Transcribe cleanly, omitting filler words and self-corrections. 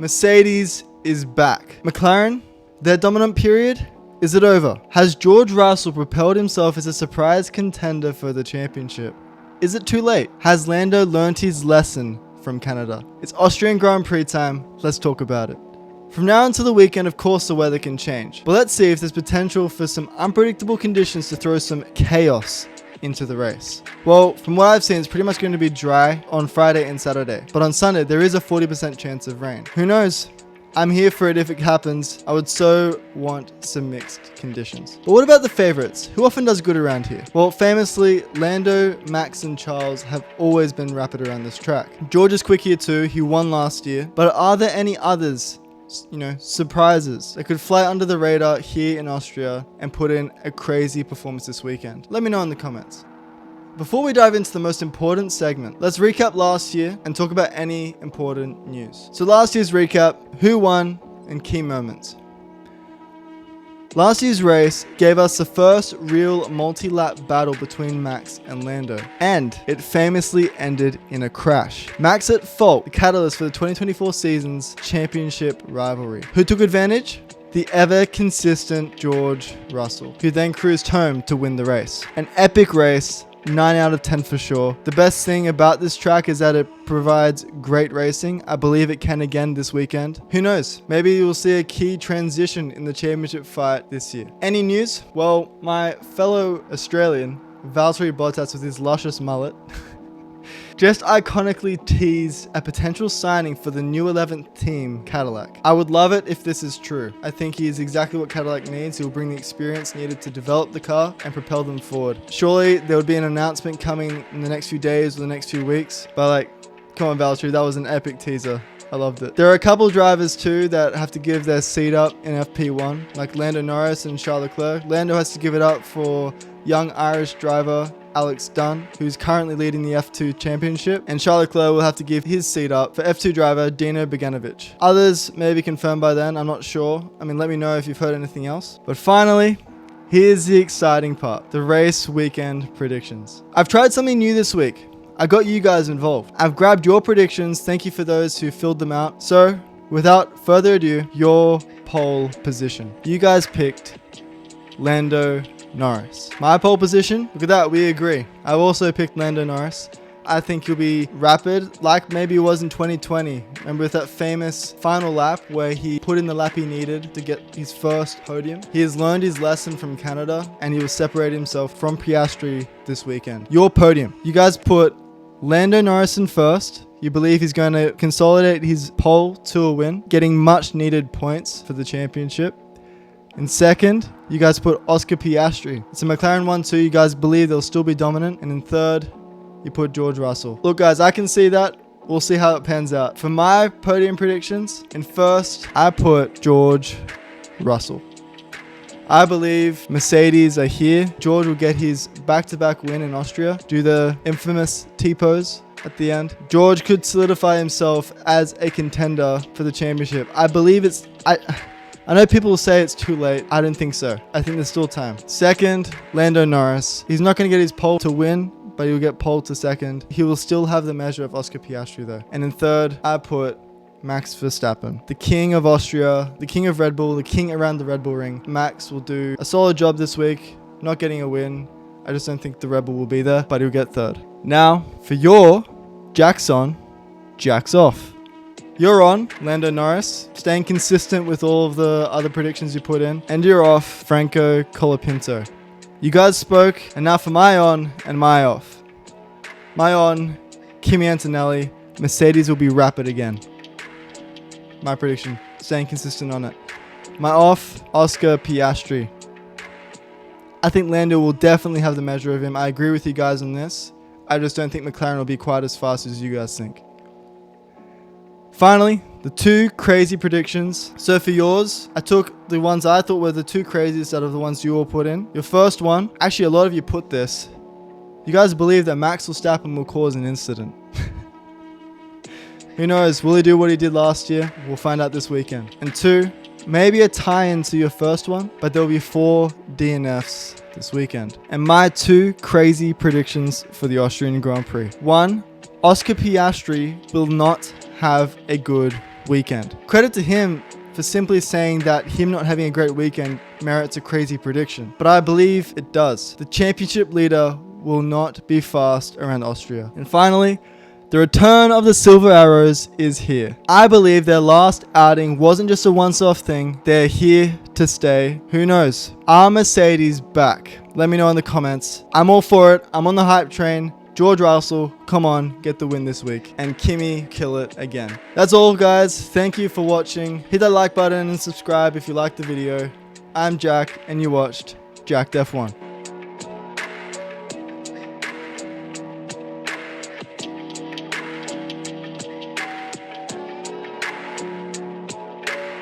Mercedes is back. McLaren, their dominant period, is it over? Has George Russell propelled himself as a surprise contender for the championship? Is it too late? Has Lando learnt his lesson from Canada? It's Austrian Grand Prix time. Let's talk about it. From now until the weekend, of course, the weather can change. But let's see if there's potential for some unpredictable conditions to throw some chaos into the race. Well, from what I've seen, it's pretty much going to be dry on Friday and Saturday. But on Sunday, there is a 40% chance of rain. Who knows? I'm here for it if it happens. I would so want some mixed conditions. But what about the favorites? Who often does good around here? Well, famously, Lando, Max, and Charles have always been rapid around this track. George is quick here too. He won last year. But are there any others, surprises that could fly under the radar here in Austria and put in a crazy performance this weekend? Let me know in the comments. Before we dive into the most important segment, let's recap last year and talk about any important news. So last year's recap, who won and key moments. Last year's race gave us the first real multi-lap battle between Max and Lando, and it famously ended in a crash. Max at fault, the catalyst for the 2024 season's championship rivalry. Who took advantage? The ever-consistent George Russell, who then cruised home to win the race. An epic race, 9 out of 10 for sure. The best thing about this track is that it provides great racing. I believe it can again this weekend. Who knows? Maybe you'll see a key transition in the championship fight this year. Any news? Well, my fellow Australian, Valtteri Bottas with his luscious mullet, just iconically teased a potential signing for the new 11th team, Cadillac. I would love it if this is true. I think he is exactly what Cadillac needs. He will bring the experience needed to develop the car and propel them forward. Surely there would be an announcement coming in the next few days or the next few weeks. But come on Valtteri, that was an epic teaser. I loved it. There are a couple drivers too that have to give their seat up in FP1, like Lando Norris and Charles Leclerc. Lando has to give it up for young Irish driver Alex Dunn, who's currently leading the F2 championship, and Charles Leclerc will have to give his seat up for F2 driver Dino Beganovic. Others may be confirmed by then, I'm not sure. Let me know if you've heard anything else. But finally, here's the exciting part, the race weekend predictions. I've tried something new this week. I got you guys involved. I've grabbed your predictions. Thank you for those who filled them out. So, without further ado, your pole position. You guys picked Lando Norris. My pole position, look at that, we agree. I've also picked Lando Norris. I think he'll be rapid, like maybe it was in 2020. Remember with that famous final lap where he put in the lap he needed to get his first podium? He has learned his lesson from Canada and he will separate himself from Piastri this weekend. Your podium. You guys put Lando Norris in first. You believe he's going to consolidate his pole to a win, getting much needed points for the championship. In second, you guys put Oscar Piastri. It's a McLaren 1-2. You guys believe they'll still be dominant. And in third, you put George Russell. Look, guys, I can see that. We'll see how it pans out. For my podium predictions, in first, I put George Russell. I believe Mercedes are here. George will get his back-to-back win in Austria. Do the infamous T-pose at the end. George could solidify himself as a contender for the championship. I believe it's... I know people will say it's too late. I don't think so. I think there's still time. Second, Lando Norris. He's not going to get his pole to win, but he'll get pole to second. He will still have the measure of Oscar Piastri though. And in third, I put Max Verstappen. The king of Austria, the king of Red Bull, the king around the Red Bull ring. Max will do a solid job this week, not getting a win. I just don't think the Red Bull will be there, but he'll get third. Now, for your Jack's on, Jack's off. You're on, Lando Norris, staying consistent with all of the other predictions you put in. And you're off, Franco Colapinto. You guys spoke, and now for my on and my off. My on, Kimi Antonelli. Mercedes will be rapid again. My prediction, staying consistent on it. My off, Oscar Piastri. I think Lando will definitely have the measure of him. I agree with you guys on this. I just don't think McLaren will be quite as fast as you guys think. Finally, the two crazy predictions. So for yours, I took the ones I thought were the two craziest out of the ones you all put in. Your first one, actually a lot of you put this. You guys believe that Max Verstappen will cause an incident. Who knows, will he do what he did last year? We'll find out this weekend. And two, maybe a tie-in to your first one, but there'll be 4 DNFs this weekend. And my two crazy predictions for the Austrian Grand Prix. One, Oscar Piastri will not have a good weekend. Credit to him for simply saying that him not having a great weekend merits a crazy prediction. But I believe it does. The championship leader will not be fast around Austria. And finally, the return of the Silver Arrows is here. I believe their last outing wasn't just a once-off thing. They're here to stay. Who knows? Are Mercedes back? Let me know in the comments. I'm all for it. I'm on the hype train. George Russell, come on, get the win this week. And Kimi, kill it again. That's all, guys. Thank you for watching. Hit that like button and subscribe if you liked the video. I'm Jack, and you watched Jacked F1.